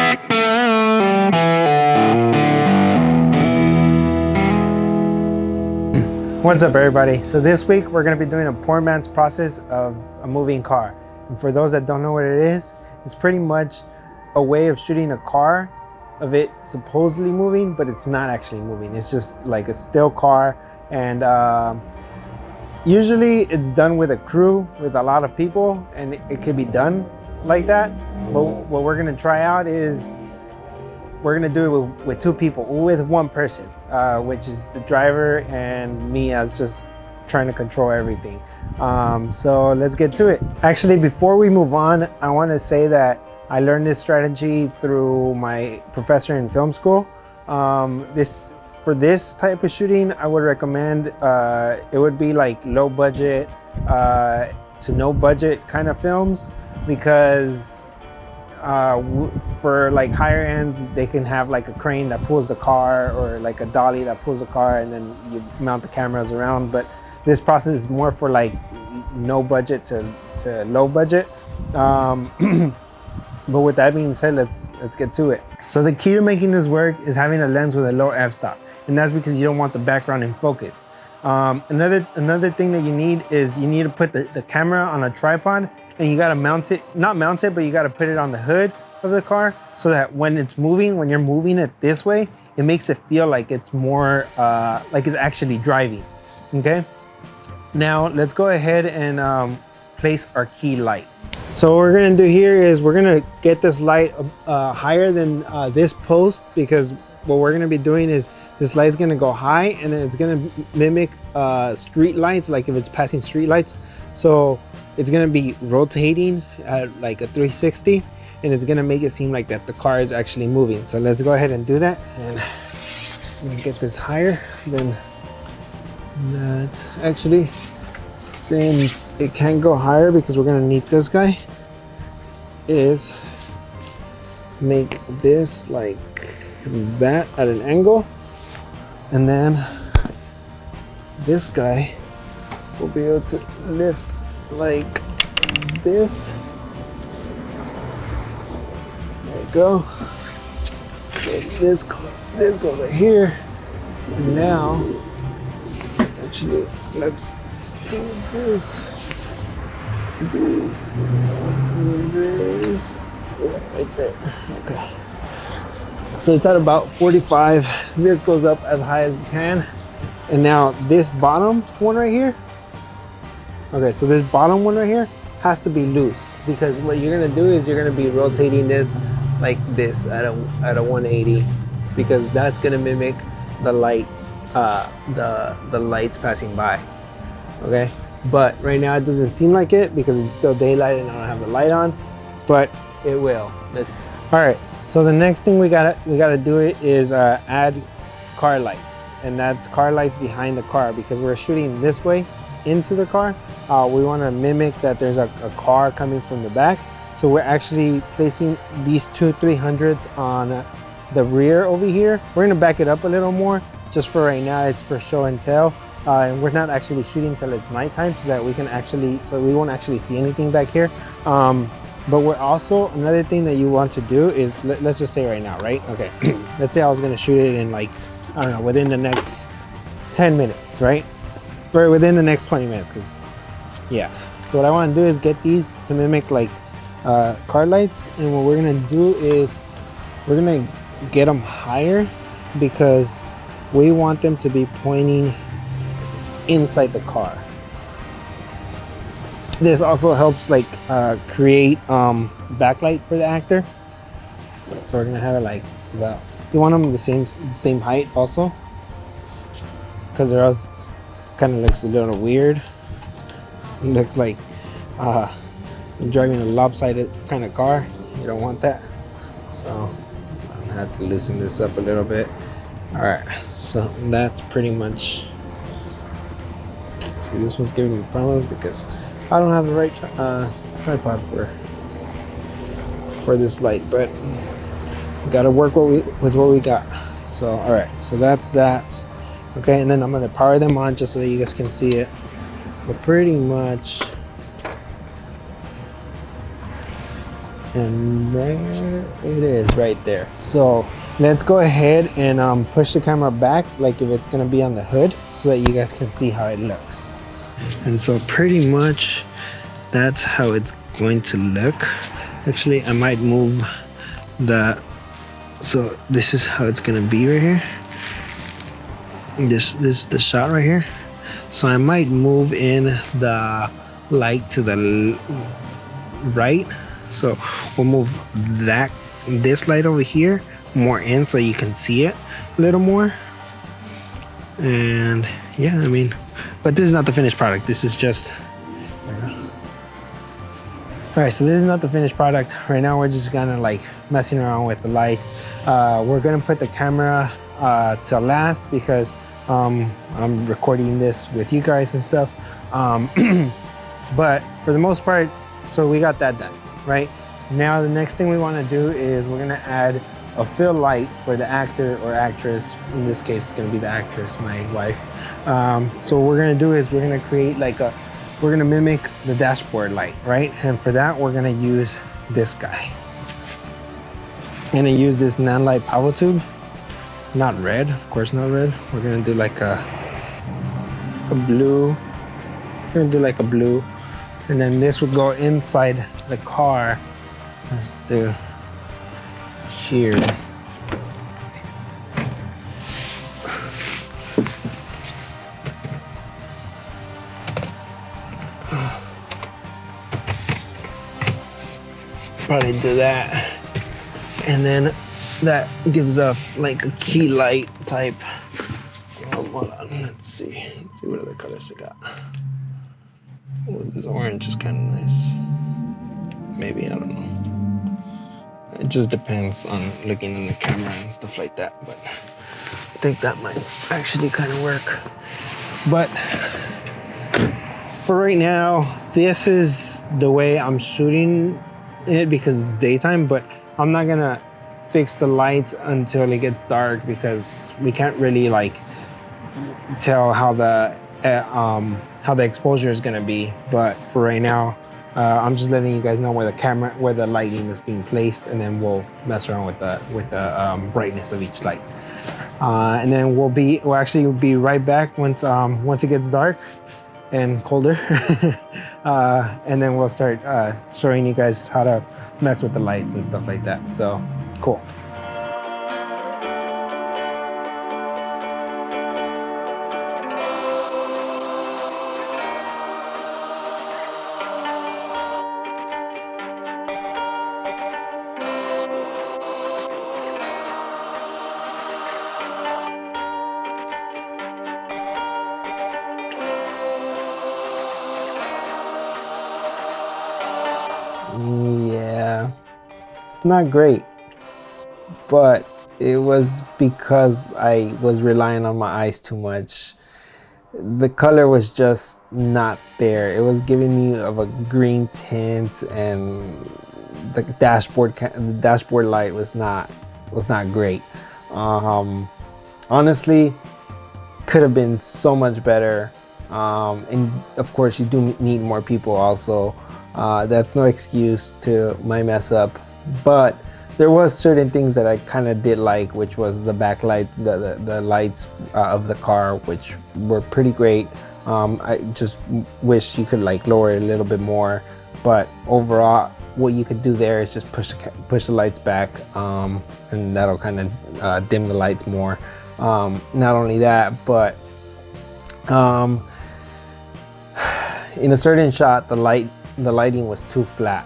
What's up, everybody? So this week we're going to be doing a poor man's process of a moving car. And for those that don't know what it is, it's pretty much a way of shooting a car of it supposedly moving, but it's not actually moving. It's just like a still car. And usually it's done with a crew, with a lot of people, and it could be done like that. But what we're going to try out is we're going to do it with two people, with one person, which is the driver and me as just trying to control everything. So let's get to it. Actually, before we move on, I want to say that I learned this strategy through my professor in film school. For this type of shooting, I would recommend it would be like low budget to no budget kind of films, because for like higher ends, they can have like a crane that pulls the car, or like a dolly that pulls the car, and then you mount the cameras around. But this process is more for like no budget to low budget. But with that being said, let's get to it. So the key to making this work is having a lens with a low f-stop, and that's because you don't want the background in focus. Another thing that you need is you need to put the camera on a tripod, and you got to mount it, not mount it, but you got to put it on the hood of the car, so that when it's moving, when you're moving it this way, it makes it feel like it's more like it's actually driving. Okay, now let's go ahead and place our key light. So what we're gonna do here is we're gonna get this light higher than this post, because what we're gonna be doing is this light's gonna go high, and then it's gonna mimic street lights, like if it's passing street lights. So it's gonna be rotating at like a 360, and it's gonna make it seem like that the car is actually moving. So let's go ahead and do that, and I'm gonna get this higher than that. Actually, since it can't go higher because we're gonna need this guy, is make this like that at an angle, and then this guy will be able to lift like this. There you go. This goes right here. And now, actually, let's do this. Do this right there. Okay. So it's at about 45. This goes up as high as you can. And now this bottom one right here. Okay, so this bottom one right here has to be loose, because what you're gonna do is you're gonna be rotating this like this at a 180, because that's gonna mimic the light, the lights passing by. Okay, but right now it doesn't seem like it because it's still daylight and I don't have the light on, but it will. All right, so the next thing we gotta do it is add car lights, and that's car lights behind the car, because we're shooting this way into the car. We want to mimic that there's a car coming from the back, so we're actually placing these two 300s on the rear over here. We're gonna back it up a little more, just for right now. It's for show and tell, and we're not actually shooting till it's nighttime, so that we won't actually see anything back here. But we're also, another thing that you want to do is, let's just say right now, right? Okay, let's say I was gonna shoot it in like, I don't know, within the next 10 minutes, right? Or within the next 20 minutes, because, yeah. So what I wanna do is get these to mimic like car lights, and what we're gonna do is we're gonna get them higher, because we want them to be pointing inside the car. This also helps like create backlight for the actor. So we're gonna have it like that. You want them the same height also, because or else kind of looks a little weird. It looks like you're driving a lopsided kind of car. You don't want that. So I'm gonna have to loosen this up a little bit. All right, so that's pretty much. See, this one's giving me problems because I don't have the right tripod for this light, but we gotta work with what we got. So all right, so that's that. Okay, and then I'm gonna power them on just so that you guys can see it. But pretty much And there it is right there. So let's go ahead and push the camera back like if it's gonna be on the hood so that you guys can see how it looks. And so pretty much that's how it's going to look. Actually, I might move the, so this is how it's gonna be right here. This is the shot right here. So I might move in the light to the right. So we'll move this light over here more in so you can see it a little more. And yeah, I mean, but this is not the finished product. This is just, all right, so this is not the finished product. Right now we're just kind of like messing around with the lights. We're gonna put the camera to last because I'm recording this with you guys and stuff. But for the most part, so we got that done, right? Now the next thing we wanna do is we're gonna add a fill light for the actor or actress. In this case, it's gonna be the actress, my wife. So what we're gonna do is we're gonna create like we're gonna mimic the dashboard light, right? And for that, we're gonna use this guy. I'm gonna use this nan-light power tube. Not red, of course not red. We're gonna do like a blue. We're gonna do like a blue. And then this would go inside the car. Let's do here. Probably do that. And then that gives off like a key light type. Hold on, let's see what other colors it got. Oh, this orange is kind of nice. Maybe, I don't know. It just depends on looking in the camera and stuff like that, but I think that might actually kind of work. But for right now, this is the way I'm shooting it because it's daytime, but I'm not gonna fix the lights until it gets dark because we can't really like tell how the exposure is gonna be. But for right now, I'm just letting you guys know where the lighting is being placed, and then we'll mess around with the brightness of each light. And then we'll actually be right back once it gets dark and colder. And then we'll start showing you guys how to mess with the lights and stuff like that. So cool. Yeah, it's not great, but it was because I was relying on my eyes too much. The color was just not there. It was giving me of a green tint, and the dashboard light was not great. Honestly, could have been so much better. And of course, you do need more people also. That's no excuse to my mess up, but there was certain things that I kind of did like, which was the backlight, the lights of the car, which were pretty great. I just wish you could like lower it a little bit more, but overall, what you could do there is just push the lights back, and that'll kind of dim the lights more. Not only that, but in a certain shot, the lighting was too flat,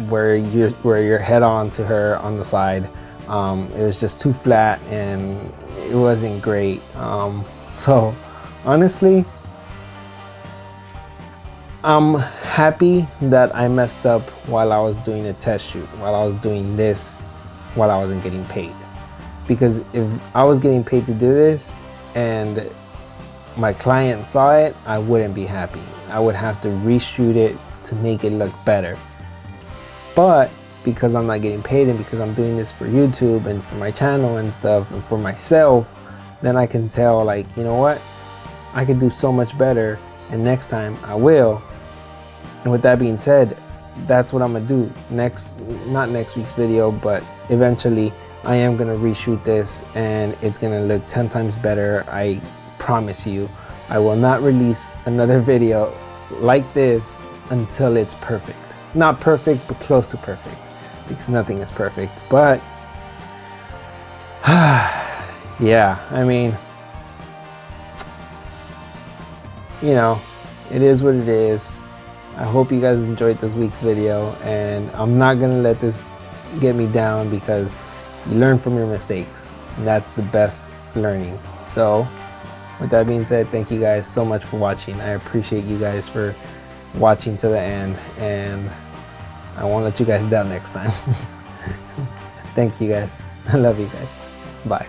where you're head on to her on the side. It was just too flat and it wasn't great. So honestly, I'm happy that I messed up while I was doing a test shoot, while I was doing this, while I wasn't getting paid. Because if I was getting paid to do this and my client saw it, I wouldn't be happy. I would have to reshoot it to make it look better. But because I'm not getting paid and because I'm doing this for YouTube and for my channel and stuff and for myself, then I can tell, like, you know what? I can do so much better, and next time I will. And with that being said, that's what I'm gonna do not next week's video, but eventually I am gonna reshoot this and it's gonna look 10 times better. I promise you. I will not release another video like this until it's perfect. Not perfect, but close to perfect, because nothing is perfect. But yeah, I mean, you know, it is what it is. I hope you guys enjoyed this week's video, and I'm not gonna let this get me down, because you learn from your mistakes, and that's the best learning. So with that being said, thank you guys so much for watching. I appreciate you guys for watching to the end, and I won't let you guys down next time. Thank you guys. I love you guys. Bye.